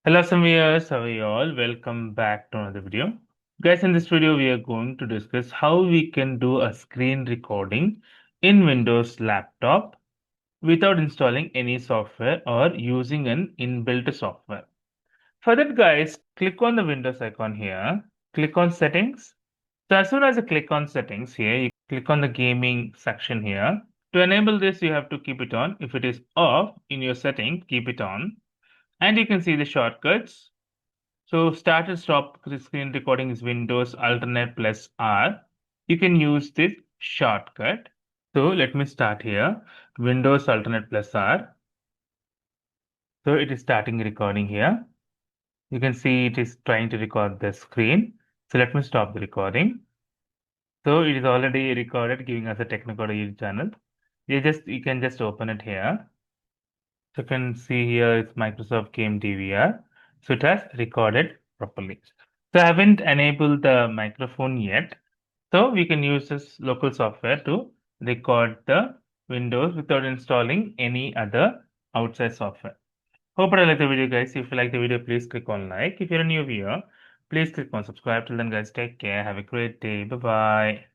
Hello, some viewers. How are you all? Welcome back to another video. Guys, in this video, we are going to discuss how we can do a screen recording in Windows laptop without installing any software or using an inbuilt software. For that, guys, click on the Windows icon here, click on settings. So as soon as you click on settings here, you click on the gaming section here. To enable this, you have to keep it on. If it is off in your setting, keep it on. And you can see the shortcuts. So start and stop screen recording is Windows Alternate plus R. You can use this shortcut. So let me start here. Windows Alternate plus R. So it is starting recording here. You can see it is trying to record the screen. So let me stop the recording. So it is already recorded, giving us a technical channel. You can just open it here. So you can see here it's Microsoft Game DVR. So it has recorded properly. So I haven't enabled the microphone yet. So we can use this local software to record the Windows without installing any other outside software. Hope you like the video, guys. If you like the video, please click on like. If you're a new viewer, please click on subscribe. Till then, guys, take care. Have a great day. Bye bye.